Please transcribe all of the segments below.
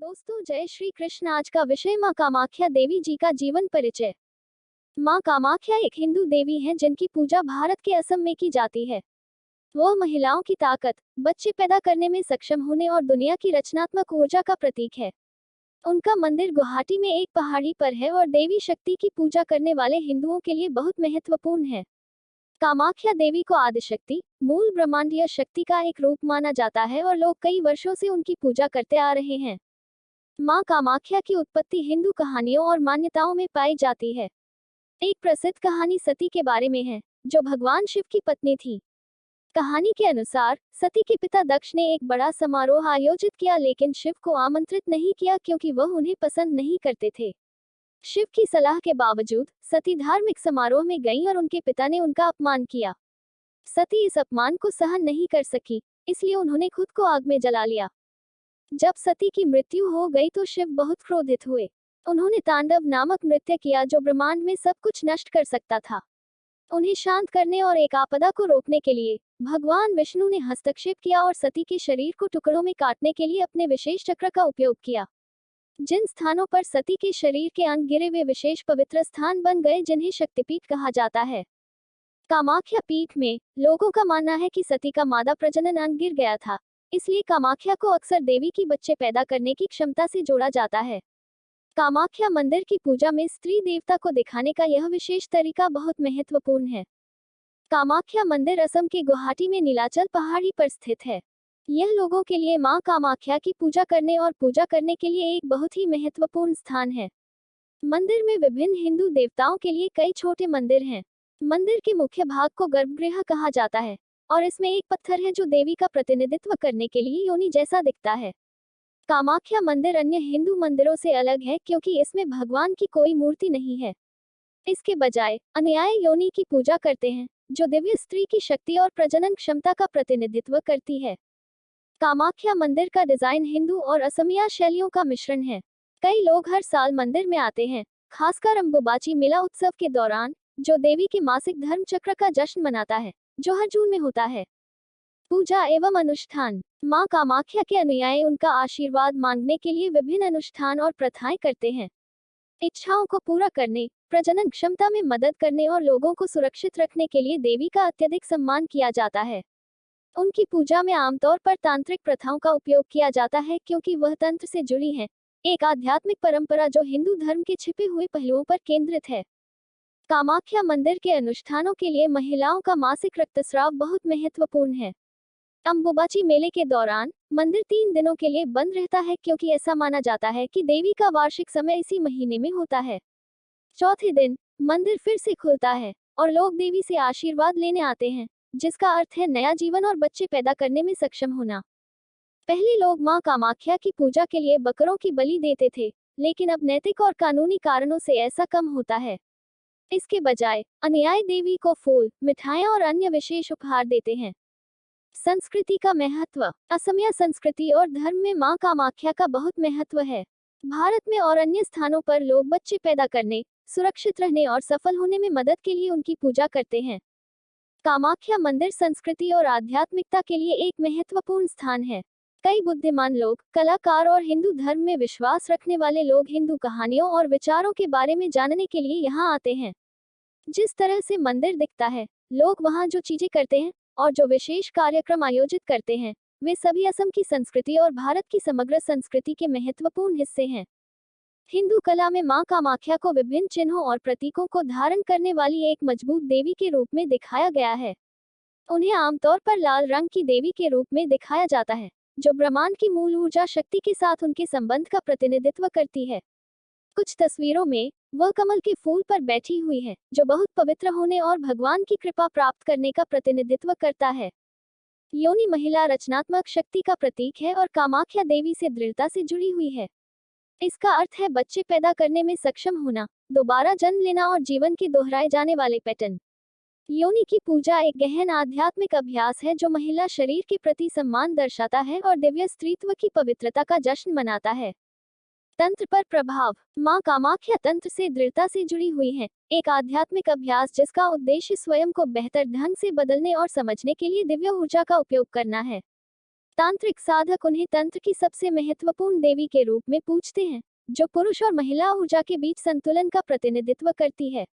दोस्तों जय श्री कृष्ण। आज का विषय माँ कामाख्या देवी जी का जीवन परिचय। माँ कामाख्या एक हिंदू देवी हैं जिनकी पूजा भारत के असम में की जाती है। वह महिलाओं की ताकत, बच्चे पैदा करने में सक्षम होने और दुनिया की रचनात्मक ऊर्जा का प्रतीक है। उनका मंदिर गुवाहाटी में एक पहाड़ी पर है और देवी शक्ति की पूजा करने वाले हिंदुओं के लिए बहुत महत्वपूर्ण है। कामाख्या देवी को आदिशक्ति, मूल ब्रह्मांडीय शक्ति का एक रूप माना जाता है और लोग कई वर्षों से उनकी पूजा करते आ रहे हैं। माँ कामाख्या की उत्पत्ति हिंदू कहानियों और मान्यताओं में पाई जाती है। एक प्रसिद्ध कहानी सती के बारे में है, जो भगवान शिव की पत्नी थी। कहानी के अनुसार सती के पिता दक्ष ने एक बड़ा समारोह आयोजित किया, लेकिन शिव को आमंत्रित नहीं किया क्योंकि वह उन्हें पसंद नहीं करते थे। शिव की सलाह के बावजूद सती धार्मिक समारोह में गईं और उनके पिता ने उनका अपमान किया। सती इस अपमान को सहन नहीं कर सकी, इसलिए उन्होंने खुद को आग में जला लिया। जब सती की मृत्यु हो गई तो शिव बहुत क्रोधित हुए। उन्होंने तांडव नामक नृत्य किया जो ब्रह्मांड में सब कुछ नष्ट कर सकता था। उन्हें शांत करने और एक आपदा को रोकने के लिए भगवान विष्णु ने हस्तक्षेप किया और सती के शरीर को टुकड़ों में काटने के लिए अपने विशेष चक्र का उपयोग किया। जिन स्थानों पर सती के शरीर के अंग गिरे वे विशेष पवित्र स्थान बन गए, जिन्हें शक्तिपीठ कहा जाता है। कामाख्या पीठ में लोगों का मानना है कि सती का मादा प्रजनन अंग गिर गया था, इसलिए कामाख्या को अक्सर देवी की बच्चे पैदा करने की क्षमता से जोड़ा जाता है। कामाख्या मंदिर की पूजा में स्त्री देवता को दिखाने का यह विशेष तरीका बहुत महत्वपूर्ण है। कामाख्या मंदिर असम के गुवाहाटी में नीलाचल पहाड़ी पर स्थित है। यह लोगों के लिए मां कामाख्या की पूजा करने और पूजा करने के लिए एक बहुत ही महत्वपूर्ण स्थान है। मंदिर में विभिन्न हिंदू देवताओं के लिए कई छोटे मंदिर हैं। मंदिर के मुख्य भाग को गर्भगृह कहा जाता है और इसमें एक पत्थर है जो देवी का प्रतिनिधित्व करने के लिए योनि जैसा दिखता है। कामाख्या मंदिर अन्य हिंदू मंदिरों से अलग है क्योंकि इसमें भगवान की कोई मूर्ति नहीं है। इसके बजाय अनुयायी योनि की पूजा करते हैं, जो दिव्य स्त्री की शक्ति और प्रजनन क्षमता का प्रतिनिधित्व करती है। कामाख्या मंदिर का डिजाइन हिंदू और असमिया शैलियों का मिश्रण है। कई लोग हर साल मंदिर में आते हैं, खासकर अम्बुबाची मेला उत्सव के दौरान, जो देवी के मासिक धर्म चक्र का जश्न मनाता है, जो हर जून में होता है। पूजा एवं अनुष्ठान। मां कामाख्या के अनुयायी उनका आशीर्वाद मांगने के लिए विभिन्न अनुष्ठान और प्रथाएं करते हैं। इच्छाओं को पूरा करने, प्रजनन क्षमता में मदद करने और लोगों को सुरक्षित रखने के लिए देवी का अत्यधिक सम्मान किया जाता है। उनकी पूजा में आमतौर पर तांत्रिक प्रथाओं का उपयोग किया जाता है क्योंकि वह तंत्र से जुड़ी हैं, एक आध्यात्मिक परंपरा जो हिंदू धर्म के छिपे हुए पहलुओं पर केंद्रित है। कामाख्या मंदिर के अनुष्ठानों के लिए महिलाओं का मासिक रक्तस्राव बहुत महत्वपूर्ण है। अम्बुबाची मेले के दौरान मंदिर 3 दिनों के लिए बंद रहता है क्योंकि ऐसा माना जाता है कि देवी का वार्षिक समय इसी महीने में होता है। चौथे दिन मंदिर फिर से खुलता है और लोग देवी से आशीर्वाद लेने आते हैं, जिसका अर्थ है नया जीवन और बच्चे पैदा करने में सक्षम होना। पहले लोग मां कामाख्या की पूजा के लिए बकरों की बलि देते थे, लेकिन अब नैतिक और कानूनी कारणों से ऐसा कम होता है। इसके बजाय अनुयायी देवी को फूल, मिठाइयां और अन्य विशेष उपहार देते हैं। संस्कृति का महत्व। असमिया संस्कृति और धर्म में मां कामाख्या का बहुत महत्व है। भारत में और अन्य स्थानों पर लोग बच्चे पैदा करने, सुरक्षित रहने और सफल होने में मदद के लिए उनकी पूजा करते हैं। कामाख्या मंदिर संस्कृति और आध्यात्मिकता के लिए एक महत्वपूर्ण स्थान है। कई बुद्धिमान लोग, कलाकार और हिंदू धर्म में विश्वास रखने वाले लोग हिंदू कहानियों और विचारों के बारे में जानने के लिए यहाँ आते हैं। जिस तरह से मंदिर दिखता है, लोग वहाँ जो चीजें करते हैं और जो विशेष कार्यक्रम आयोजित करते हैं, वे सभी असम की संस्कृति और भारत की समग्र संस्कृति के महत्वपूर्ण हिस्से हैं। हिंदू कला में मां कामाख्या को विभिन्न चिन्हों और प्रतीकों को धारण करने वाली एक मजबूत देवी के रूप में दिखाया गया है। उन्हें आमतौर पर लाल रंग की देवी के रूप में दिखाया जाता है, जो ब्रह्मांड की मूल ऊर्जा शक्ति के साथ उनके संबंध का प्रतिनिधित्व करती है। कुछ तस्वीरों में वह कमल के फूल पर बैठी हुई है, जो बहुत पवित्र होने और भगवान की कृपा प्राप्त करने का प्रतिनिधित्व करता है। योनि महिला रचनात्मक शक्ति का प्रतीक है और कामाख्या देवी से दृढ़ता से जुड़ी हुई है। इसका अर्थ है बच्चे पैदा करने में सक्षम होना, दोबारा जन्म लेना और जीवन के दोहराए जाने वाले पैटर्न। योनि की पूजा एक गहन आध्यात्मिक अभ्यास है जो महिला शरीर के प्रति सम्मान दर्शाता है और दिव्य स्त्रीत्व की पवित्रता का जश्न मनाता है। तंत्र पर प्रभाव। मां कामाख्या तंत्र से दृढ़ता से जुड़ी हुई है, एक आध्यात्मिक अभ्यास जिसका उद्देश्य स्वयं को बेहतर ढंग से बदलने और समझने के लिए दिव्य ऊर्जा का उपयोग करना है। तांत्रिक साधक उन्हें तंत्र की सबसे महत्वपूर्ण देवी के रूप में पूजते हैं, जो पुरुष और महिला ऊर्जा के बीच संतुलन का प्रतिनिधित्व करती है।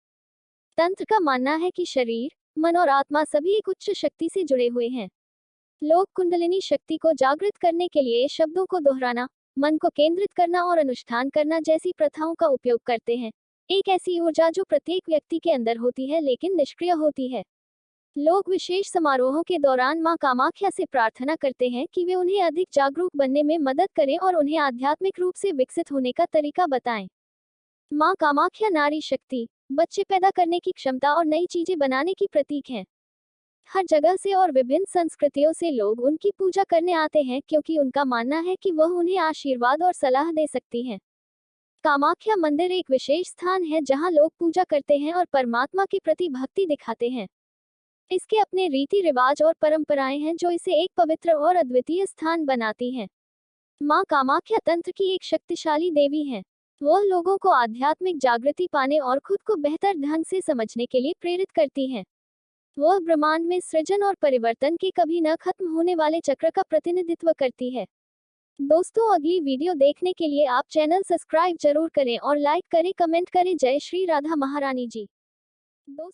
तंत्र का मानना है कि शरीर, मन और आत्मा सभी एक उच्च शक्ति से जुड़े हुए हैं। लोग कुंडलिनी शक्ति को जागृत करने के लिए शब्दों को दोहराना, मन को केंद्रित करना और अनुष्ठान करना जैसी प्रथाओं का उपयोग करते हैं। एक ऐसी ऊर्जा जो प्रत्येक व्यक्ति के अंदर होती है लेकिन निष्क्रिय होती है। लोग विशेष समारोहों के दौरान मां कामाख्या से प्रार्थना करते हैं कि वे उन्हें अधिक जागरूक बनने में मदद करें और उन्हें आध्यात्मिक रूप से विकसित होने का तरीका बताएं। मां कामाख्या नारी शक्ति, बच्चे पैदा करने की क्षमता और नई चीजें बनाने की प्रतीक हैं। हर जगह से और विभिन्न संस्कृतियों से लोग उनकी पूजा करने आते हैं क्योंकि उनका मानना है कि वह उन्हें आशीर्वाद और सलाह दे सकती हैं। कामाख्या मंदिर एक विशेष स्थान है जहां लोग पूजा करते हैं और परमात्मा के प्रति भक्ति दिखाते हैं। इसके अपने रीति रिवाज और परंपराएं हैं जो इसे एक पवित्र और अद्वितीय स्थान बनाती हैं। मां कामाख्या तंत्र की एक शक्तिशाली देवी हैं। वह लोगों को आध्यात्मिक जागृति पाने और खुद को बेहतर ढंग से समझने के लिए प्रेरित करती हैं। वह ब्रह्मांड में सृजन और परिवर्तन के कभी न खत्म होने वाले चक्र का प्रतिनिधित्व करती है। दोस्तों, अगली वीडियो देखने के लिए आप चैनल सब्सक्राइब जरूर करें और लाइक करें, कमेंट करें। जय श्री राधा महारानी जी। दोस्तों।